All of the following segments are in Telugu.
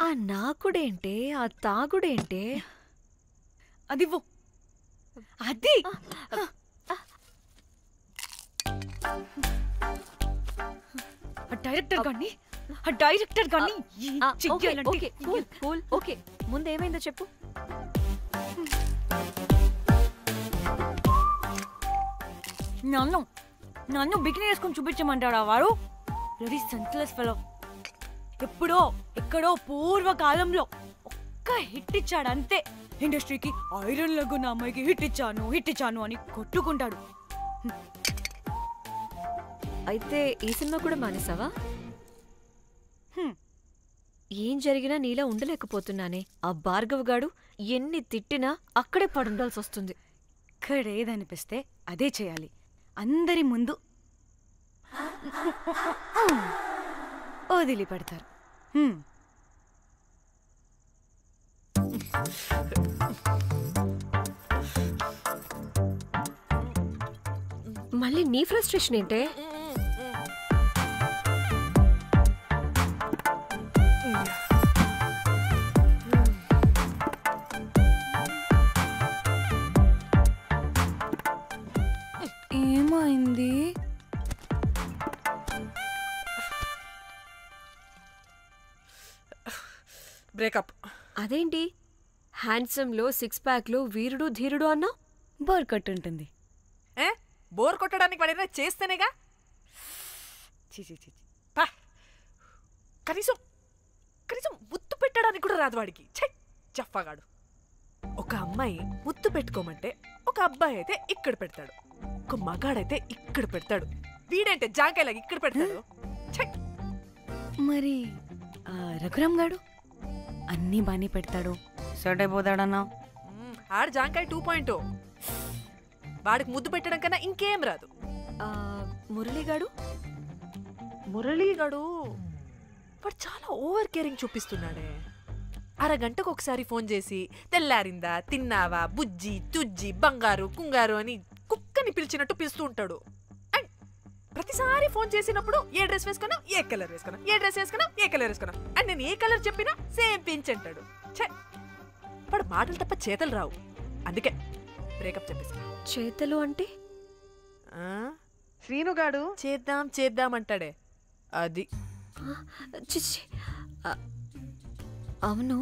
ఆ నాకుడేంటే ఆ తాగుడేంటే అది అది డైరెక్టర్ గాని ఓకే ముందేమైందో చెప్పు. నన్ను బికినీ వేసుకొని చూపించమంటాడా వాడు? Very senseless fellow. ఎప్పుడో ఎక్కడో పూర్వకాలంలో ఒక్క హిట్ ఇచ్చాడు అంతే. ఇండస్ట్రీకి ఐరన్ లెగ్ అమ్మాయికి హిట్ ఇచ్చాను అని కొట్టుకుంటాడు. అయితే ఈ సినిమా కూడా మానేసావా? ఏం జరిగినా నీలా ఉండలేకపోతున్నానే. ఆ భార్గవ్ గాడు ఎన్ని తిట్టినా అక్కడే పడుండాల్సి వస్తుంది. ఇక్కడేదనిపిస్తే అదే చేయాలి. అందరి ముందు వదిలిపెడతారు. మళ్ళీ నీ ఫ్రస్ట్రేషన్ ఏంటే? ఏమైంది? బ్రేకప్. అదేంటి హ్యాండ్సమ్ లో 6 ప్యాక్ లో వీరుడు ధీరుడు అన్నా? బోర్ కొట్టుంటుంది. బోర్ కొట్టడానికి వాడైనా చేస్తేనేగా. కనీసం కనీసం ముద్దు పెట్టడానికి కూడా రాదు వాడికి. చెప్పగాడు. ఒక అమ్మాయి ముద్దు పెట్టుకోమంటే ఒక అబ్బాయి అయితే ఇక్కడ పెడతాడు, ఒక మగాడైతే ఇక్కడ పెడతాడు. వీడంటే జాంకాయలాగా ఇక్కడ పెడతాడు. మరి రఘురామ్ గాడు అన్నీ బానే పెడతాడు, సెట్ అయిపోతాడన్నా. ఆడు జాంకాయ 2.0. వాడికి ముద్దు పెట్టడం కన్నా ఇంకేం రాదు. మురళీగాడు వాడు చాలా ఓవర్ కేరింగ్ చూపిస్తున్నాడే. అరగంటకు ఒకసారి ఫోన్ చేసి తెల్లారిందా, తిన్నావా, బుజ్జి, తుజ్జి, బంగారు, కుంగారు అని కుక్కని పిలిచినట్టు పిలుస్తూ ఉంటాడు. అండ్ ప్రతిసారి ఫోన్ చేసినప్పుడు ఏ డ్రెస్ వేసుకున్నా, ఏ కలర్ వేసుకున్నా, ఏ డ్రెస్ వేసుకున్నా, ఏ కలర్ వేసుకున్నా అండ్ నేను ఏ కలర్ చెప్పినా సేమ్ పించ్ అంటాడు. వాడు మాటలు తప్ప చేతలు రావు. అందుకే బ్రేకప్ చెప్పేసి. చేతలు అంటే శ్రీనుగాడు చేద్దాం అంటాడే అది. అవును,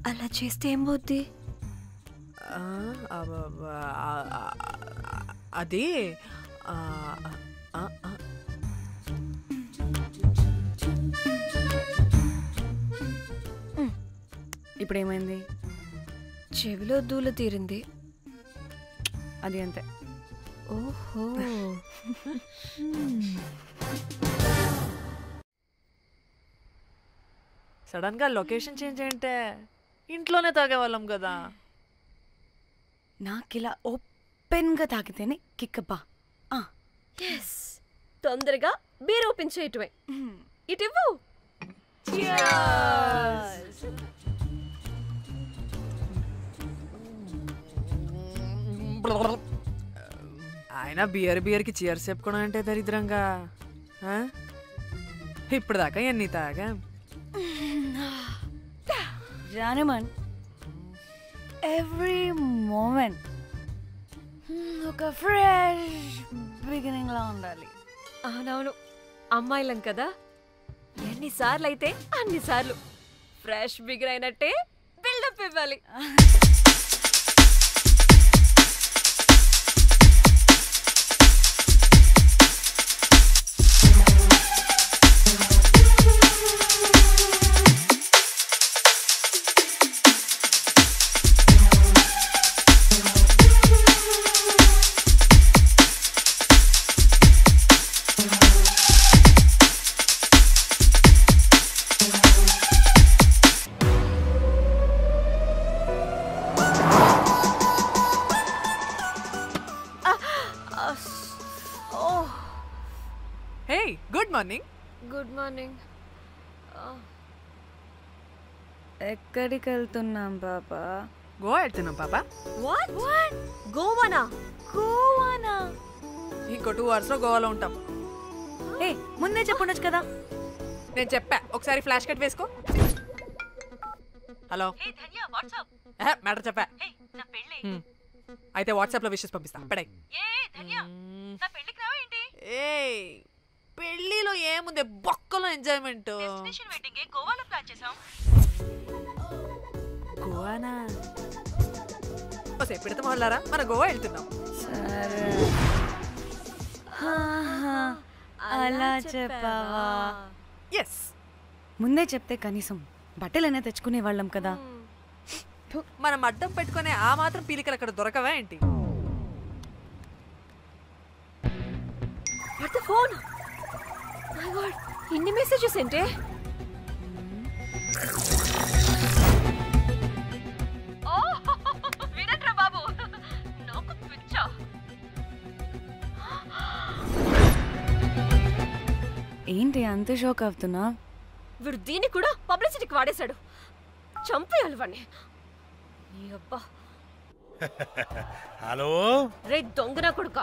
అలా చేస్తే ఏం పోద్ది? అది ఇప్పుడేమైంది? చెవిలో దూల తీరింది. అది అంతే. ఓహో. సడన్ గా లొకేషన్ చేంజ్ అంటే ఇంట్లోనే తాగేవాళ్ళం కదా. నాకిలా ఓపెన్ గా తాగితేనే కిక్కబ్బా. తొందరగా బీర్ ఓపెన్ చేయటమే. ఇటివ్వు. ఆయన బియర్కి చీర్స్ చెప్పుకోవడం అంటే దరిద్రంగా. ఇప్పుడు దాకా ఎన్ని తాగా జానమన్. ఎవ్రీ మూమెంట్ ఒక ఫ్రెష్ బిగినింగ్ లా ఉండాలి. అవునవును, అమ్మాయిలం కదా, ఎన్నిసార్లు అయితే అన్నిసార్లు ఫ్రెష్ బిగిన్ అయినట్టే బిల్డప్ ఇవ్వాలి. Good morning. ఎక్కడికి వెళ్తున్నాం పాపా? గోవా వెళ్తున్నాం పాపా. వాట్? గోవానా? ఇంకో 2 hours లో గోవాలో ఉంటాం. ఏ ముందే చెప్పుండొచ్చు కదా. నేను చెప్పా, ఒకసారి ఫ్లాష్ కట్ వేసుకో. హలో మ్యాటర్ చెప్పా. అయితే వాట్సాప్ లో విషెస్ పంపిస్తా. పడాయి. ఏ పెళ్లిలో ఏముంది, బొక్కలో ఎంజాయ్మెంట్. గోవానా? పిడత మొహల్లారా, మన గోవా వెళ్తున్నాం. అలా చెప్పావా? ఎస్, ముందే చెప్తే కనీసం బట్టలైనా తెచ్చుకునే వాళ్ళం కదా. మనం అడ్డం పెట్టుకునే ఆ మాత్రం పీలికలు అక్కడ దొరకవా ఏంటి? ఫోన్ ఇన్ని మెసేజెస్ ఏంటే? వినట్రా బాబు, నాకు పిచ్చా. ఏంటి అంత షాక్ అవుతున్నా? వీడు దీన్ని కూడా పబ్లిసిటీకి వాడేశాడు. చంపేయాలి వాడిని. నీ అబ్బా. హలో రే దొంగన కొడుక,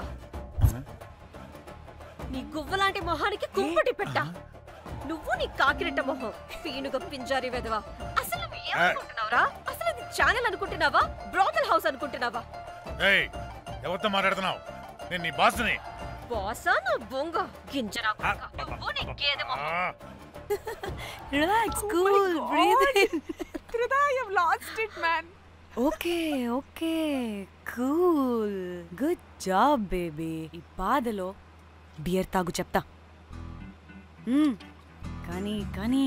నీ గువ్వలాంటి మొహానికి కుంపటి పెట్టా. నువ్వు నీ కాకిరెట్ట మొహం, పీనుగా పింజారి వెదవా. అసలు నువ్వు ఏమనుకుంటున్నావురా? అసలు ఇది ఛానల్ అనుకుంటున్నావా, బ్రోకల్ హౌస్ అనుకుంటున్నావా? ఏయ్, ఎవరితో మాట్లాడుతున్నావు? నేను నీ బాస్ని. బాసా నా బొంగ గింజరా కొడుక, నువ్వు నీ గేదె మొహం. Relax, cool, breathe in. I have lost it, man. Okay cool, good job baby. ఈ బాధలో బియర్ తాగు చెప్తా. కానీ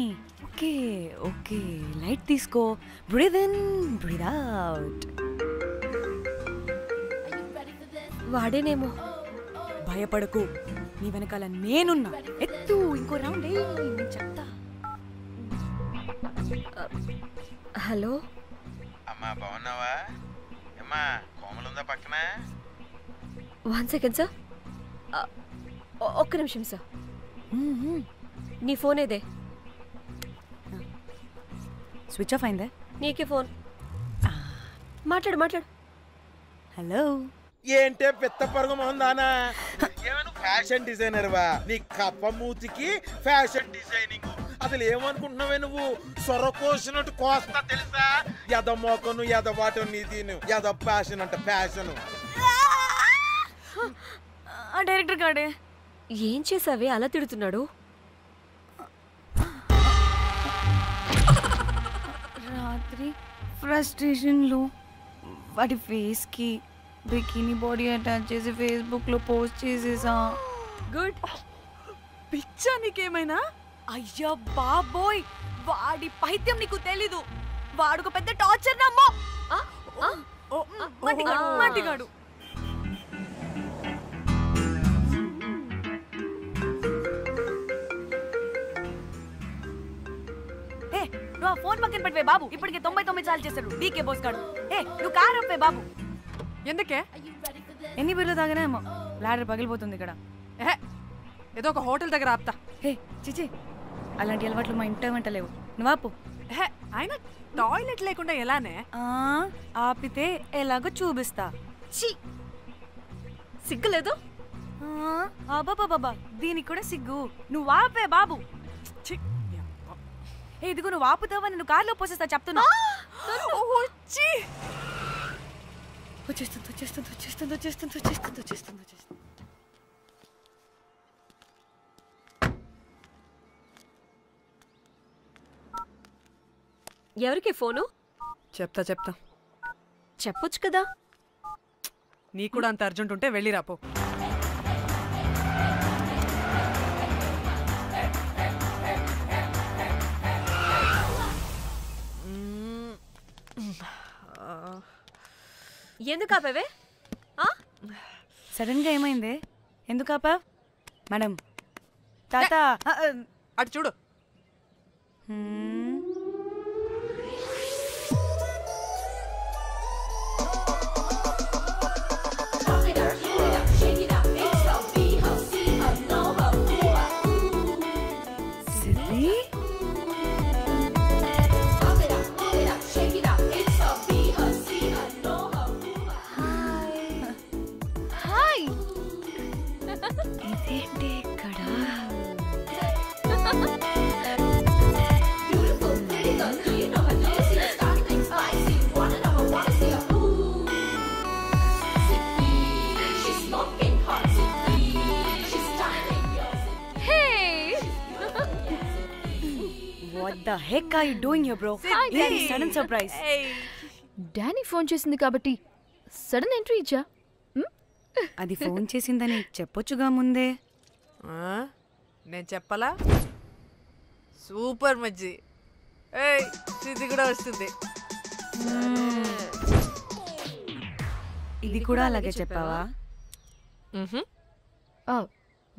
ఓకే లైట్ తీసుకో. Breathe in, breathe out. వాడేనేమో. భయపడకు, నీ వెనకాల నేనున్నా. ఎత్తు, ఇంకో రౌండ్ నేను చెప్తా. హలో అమ్మా, బాగున్నావా? అమ్మా, కోమలుందా పక్కన? 1 సెకండ్ సార్, ఒక్క నిమిషం సార్. నీ ఫోన్ ఏదే? స్విచ్ ఆఫ్ అయిందే. నీకే ఫోన్. మాట్లాడు. హలో. ఏంటే పెద్ద పరుగు మొహందానా? ఏమైనా ఫ్యాషన్ డిజైనర్ వా? నీ కప్ప మూతికి ఫ్యాషన్ డిజైనింగ్. అసలు ఏమనుకుంటున్నావే నువ్వు? సొర కోసినట్టు కోస్తా తెలుసా? ఎద మోకను ఎద వాటను నీ దీని ఎద ఫ్యాషన్ అంట ఫ్యాషన్. డైరెక్టర్ గాడే ఏం చేసావే అలా తిడుతున్నాడు? రాత్రి ఫ్రస్ట్రేషన్లో వాడి ఫేస్కి బికినీ బాడీ అటాచ్ చేసి ఫేస్బుక్లో పోస్ట్ చేసేసా. గుడ్. పిచ్చా నీకేమైనా? అయ్యా బాబోయ్, వాడి పైత్యం నీకు తెలీదు. వాడుకు పెద్ద టార్చర్ నమ్మో. మట్టిగాడు. నువ్వు ఫోన్ పక్కన పెట్టవే బాబు. ఇప్పటికే 99 సార్లు చేశాడు డీకే బోస్ గాడు. నువ్వు కారు అప్పే బాబు. ఎందుకే? ఎన్ని బిర్లు తాగినామో లాడర్ పగిలిపోతుంది ఇక్కడ. ఏదో ఒక హోటల్ దగ్గర ఆపుతా. చిచి, అలాంటి అలవాట్లు మా ఇంట వెంట లేవు. నువ్వు ఆపు. ఆయన టాయిలెట్ లేకుండా ఎలానే? ఆపితే ఎలాగో చూపిస్తా. సిగ్గులేదు? బాబా, దీనికి కూడా సిగ్గు. నువ్వు ఆపే బాబు. ఇదిగో నువ్వు ఆపుతావని నువ్వు కార్లో పోసేస్తా చెప్తున్నా. వచ్చేస్తుంది. ఎవరికి ఫోను? చెప్తా. చెప్పొచ్చు కదా. నీ కూడా అంత అర్జెంట్ ఉంటే వెళ్ళి రాపో. ఎందుకు ఆపేవే? సడన్ గా ఏమైంది? ఎందుకు ఆపా? మేడం, తాత అటు చూడు. ఇదేంటి ఇక్కడ? What the heck are you doing here, bro? It's a sudden surprise. Danny phone చేసింది కాబట్టి సడన్ ఎంట్రీ ఇచ్చా. అది ఫోన్ చేసిందని చెప్పొచ్చుగా ముందే. నేను చెప్పలా? సూపర్ మజ్జి. ఏయ్ ఇది కూడా వస్తుంది. ఇది కూడా అలాగే చెప్పావా?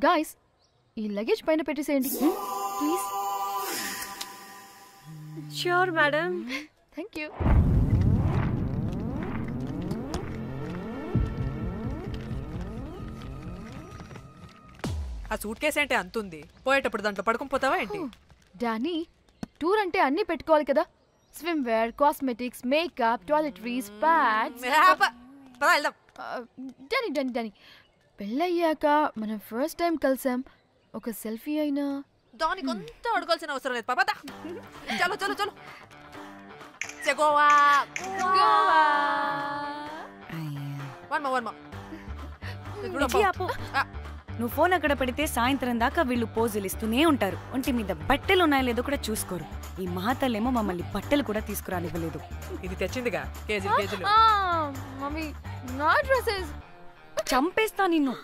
గాయ్స్ ఈ లగేజ్ పైన పెట్టేసేయండి please. Sure madam. Thank you. ఆ సూట్ కేసు అంటే అంతుంది, పోయేటప్పుడు దాంట్లో పడుకుని పోతావా ఏంటి? డానీ టూర్ అంటే అన్నీ పెట్టుకోవాలి కదా. Swimwear, cosmetics, makeup, toiletries, pads. Danny Danny Danny పెళ్ళయ్యాక మనం ఫస్ట్ టైం కలిసాం, ఒక సెల్ఫీ అయినా. దానికి అంతా అడగాల్సిన అవసరం లేదు పాపా. చలో చలో చలో. గోవా నువ్వు ఫోన్ అక్కడ పెడితే సాయంత్రం దాకా వీళ్ళు పోజులు ఇస్తూనే ఉంటారు. ఒంటి మీద బట్టలు ఉన్నాయో లేదో కూడా చూసుకోరు. ఈ మహాతల్లేమో మమ్మల్ని బట్టలు కూడా తీసుకురానివ్వలేదు. ఇది తెచ్చిందిగా కేజీలు కేజీలు. మమ్మీ నా డ్రెస్సెస్ చంపేస్తా నిన్ను.